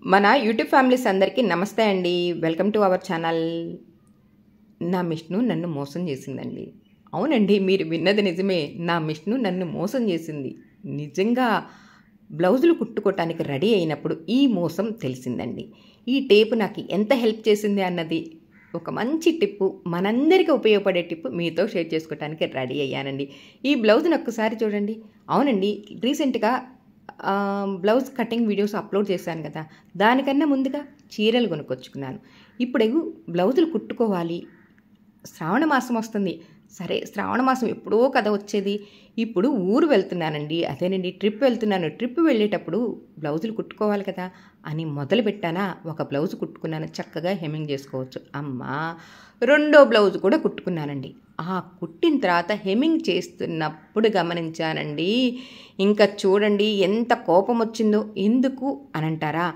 మన YouTube families అందరికీ నమస్తే అండి. Welcome to our channel. నా మిషను నన్ను మోసం చేసిందండి. అవునండి, మీరు విన్నది నిజమే. నా మిషను నన్ను మోసం చేసింది. నిజంగా బ్లౌజులు కుట్టుకోవటానికి రెడీ అయినప్పుడు ఈ మోసం తెలిసిందండి. ఈ టేపు నాకు ఎంత హెల్ప్ చేసింది అన్నది ఒక మంచి టిప్పు, మనందరికీ ఉపయోగపడే టిప్పు మీతో షేర్ చేసుకోవటానికి రెడీ అయ్యానండి. ఈ బ్లౌజ్ని ఒక్కసారి చూడండి. అవునండి, రీసెంట్గా బ్లౌజ్ కటింగ్ వీడియోస్ అప్లోడ్ చేశాను కదా, దానికన్నా ముందుగా చీరలు కొనుక్కొచ్చుకున్నాను. ఇప్పుడు బ్లౌజులు కుట్టుకోవాలి. శ్రావణ మాసం వస్తుంది. సరే, శ్రావణ మాసం ఎప్పుడో కదా వచ్చేది. ఇప్పుడు ఊరు వెళ్తున్నానండి. అదేనండి, ట్రిప్ వెళ్తున్నాను. ట్రిప్ వెళ్ళేటప్పుడు బ్లౌజులు కుట్టుకోవాలి కదా అని మొదలు పెట్టానా, ఒక బ్లౌజ్ కుట్టుకున్నాను. చక్కగా హెమ్మింగ్ చేసుకోవచ్చు. అమ్మా, రెండో బ్లౌజ్ కూడా కుట్టుకున్నానండి. ఆ కుట్టిన తర్వాత హెమ్మింగ్ చేస్తున్నప్పుడు గమనించానండి, ఇంకా చూడండి ఎంత కోపం వచ్చిందో. ఎందుకు అని అంటారా,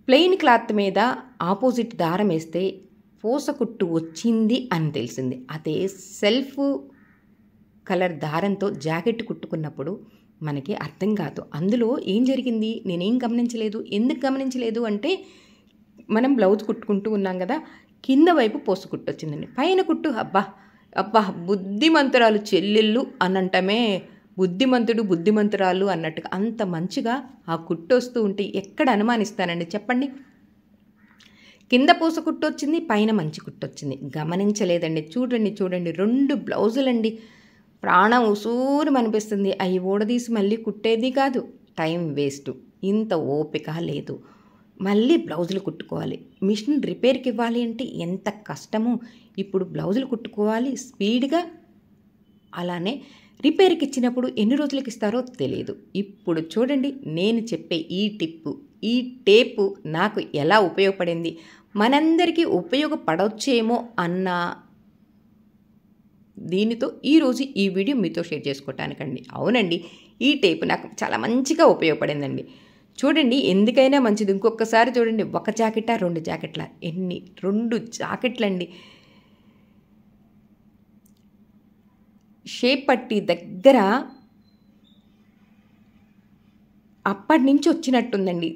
ప్లెయిన్ క్లాత్ మీద ఆపోజిట్ దారం వేస్తే పూసకుట్టు వచ్చింది అని తెలిసింది. అదే సెల్ఫ్ కలర్ దారంతో జాకెట్ కుట్టుకున్నప్పుడు మనకి అర్థం కాదు అందులో ఏం జరిగింది. నేనేం గమనించలేదు. ఎందుకు గమనించలేదు అంటే, మనం బ్లౌజ్ కుట్టుకుంటూ ఉన్నాం కదా, కింద వైపు పూసకుట్టు వచ్చిందండి. పైన కుట్టు అబ్బా అబ్బా బుద్ధిమంతురాలు చెల్లెళ్ళు అనంటమే, బుద్ధిమంతుడు బుద్ధిమంతురాలు అన్నట్టుగా అంత మంచిగా ఆ కుట్టు వస్తూ ఉంటే ఎక్కడ అనుమానిస్తానండి చెప్పండి. కింద పూస కుట్టు వచ్చింది, పైన మంచి కుట్టు వచ్చింది. గమనించలేదండి. చూడండి రెండు బ్లౌజులండి. ప్రాణం ఉసూరు అనిపిస్తుంది. అవి ఊడదీసి మళ్ళీ కుట్టేది కాదు. Time waste. ఇంత ఓపిక లేదు. మళ్ళీ బ్లౌజులు కుట్టుకోవాలి. మిషన్ రిపేర్కి ఇవ్వాలి అంటే ఎంత కష్టమో. ఇప్పుడు బ్లౌజులు కుట్టుకోవాలి స్పీడ్గా. అలానే రిపేర్కి ఇచ్చినప్పుడు ఎన్ని రోజులకి ఇస్తారో తెలియదు. ఇప్పుడు చూడండి, నేను చెప్పే ఈ టిప్పు, ఈ టేపు నాకు ఎలా ఉపయోగపడింది, మనందరికీ ఉపయోగపడవచ్చేమో అన్న దీనితో ఈరోజు ఈ వీడియో మీతో షేర్ చేసుకోవటానికండి. అవునండి, ఈ టేపు నాకు చాలా మంచిగా ఉపయోగపడిందండి. చూడండి, ఎందుకైనా మంచిది. ఇంకొకసారి చూడండి, ఒక జాకెటా రెండు జాకెట్ల, రెండు జాకెట్లండి. షేప్ పట్టి దగ్గర అప్పటి నుంచి వచ్చినట్టుందండి.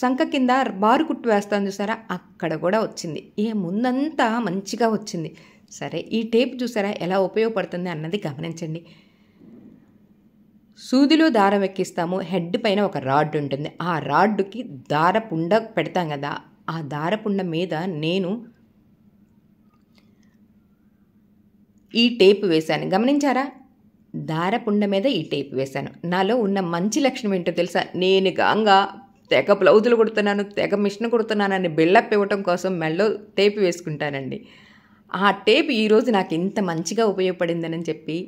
సంక కింద బారు కుట్టు వేస్తాను చూసారా, అక్కడ కూడా వచ్చింది. ముందంతా మంచిగా వచ్చింది. సరే, ఈ టేప్ చూసారా ఎలా ఉపయోగపడుతుంది అన్నది గమనించండి. సూదిలో దారం ఎక్కిస్తాము. హెడ్ పైన ఒక రాడ్ ఉంటుంది. ఆ రాడ్డుకి దారపుండ పెడతాం కదా, ఆ దారపుండ మీద నేను ఈ టేపు వేశాను. గమనించారా, దారపుండ మీద ఈ టేపు వేశాను. నాలో ఉన్న మంచి లక్షణం ఏంటో తెలుసా, నేను గాంగా తెగ బ్లౌజులు కుడుతున్నాను, తెగ మిషన్ కుడుతున్నానని బిల్డప్ ఇవ్వటం కోసం మెడలో టేపు వేసుకుంటానండి. ఆ టేపు ఈరోజు నాకు ఇంత మంచిగా ఉపయోగపడిందని చెప్పి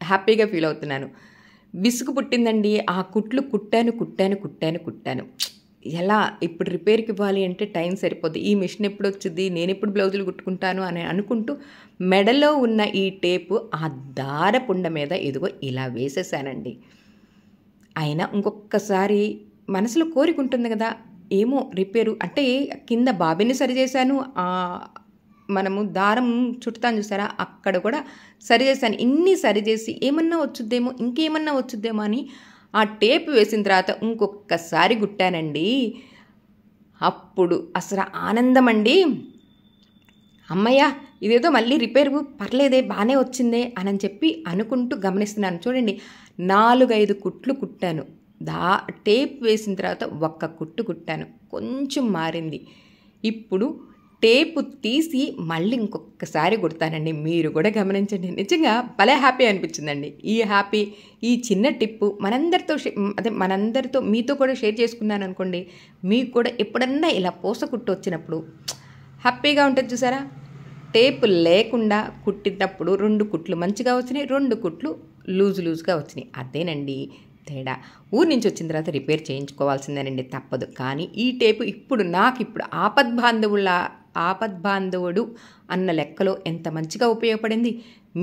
హ్యాపీగా ఫీల్ అవుతున్నాను. విసుగు పుట్టిందండి. ఆ కుట్లు కుట్టాను. ఎలా ఇప్పుడు రిపేర్కి ఇవ్వాలి అంటే టైం సరిపోద్ది. ఈ మిషన్ ఎప్పుడు వచ్చింది, నేను ఎప్పుడు బ్లౌజులు కుట్టుకుంటాను అని అనుకుంటూ మెడలో ఉన్న ఈ టేపు ఆ దారపుండ మీద ఇదిగో ఇలా వేసేసానండి. అయినా ఇంకొకసారి మనసులో కోరిక ఉంటుంది కదా, ఏమో రిపేరు అంటే కింద బాబిని సరిచేశాను, మనము దారం చుట్టుతాను చూసారా, అక్కడ కూడా సరిచేశాను. ఇన్ని సరిచేసి ఏమన్నా వచ్చుద్దేమో, ఇంకేమన్నా వచ్చుద్దేమో అని ఆ టేపు వేసిన తర్వాత ఇంకొకసారి కుట్టానండి. అప్పుడు అసలు ఆనందం అండి. అమ్మయ్య, ఇదేదో మళ్ళీ రిపేరు పర్లేదే, బాగానే వచ్చిందే అని చెప్పి అనుకుంటూ గమనిస్తున్నాను. చూడండి, 4-5 కుట్లు కుట్టాను. టేప్ వేసిన తర్వాత ఒక్క కుట్టు కుట్టాను. కొంచెం మారింది. ఇప్పుడు టేపు తీసి మళ్ళీ ఇంకొకసారి కుడతానండి. మీరు కూడా గమనించండి. నిజంగా భలే హ్యాపీ అనిపించిందండి. ఈ చిన్న టిప్పు మనందరితో మీతో కూడా షేర్ చేసుకున్నాను అనుకోండి, మీకు కూడా ఎప్పుడన్నా ఇలా పూసకుట్టు వచ్చినప్పుడు హ్యాపీగా ఉంటుంది చూసారా. టేపు లేకుండా కుట్టినప్పుడు 2 కుట్లు మంచిగా వచ్చినాయి, 2 కుట్లు లూజుగా వచ్చినాయి. అదేనండి తేడా. ఊరి నుంచి వచ్చిన తర్వాత రిపేర్ చేయించుకోవాల్సిందేనండి, తప్పదు. కానీ ఈ టేపు ఇప్పుడు ఆపద్బాంధవుడు అన్న లెక్కలో ఎంత మంచిగా ఉపయోగపడింది.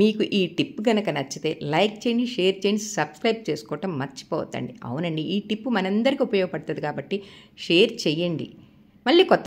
మీకు ఈ టిప్ కనుక నచ్చితే లైక్ చేయండి, షేర్ చేయండి, సబ్స్క్రైబ్ చేసుకోవటం మర్చిపోవద్దండి. అవునండి, ఈ టిప్ మనందరికీ ఉపయోగపడుతుంది కాబట్టి షేర్ చేయండి. మళ్ళీ కొత్త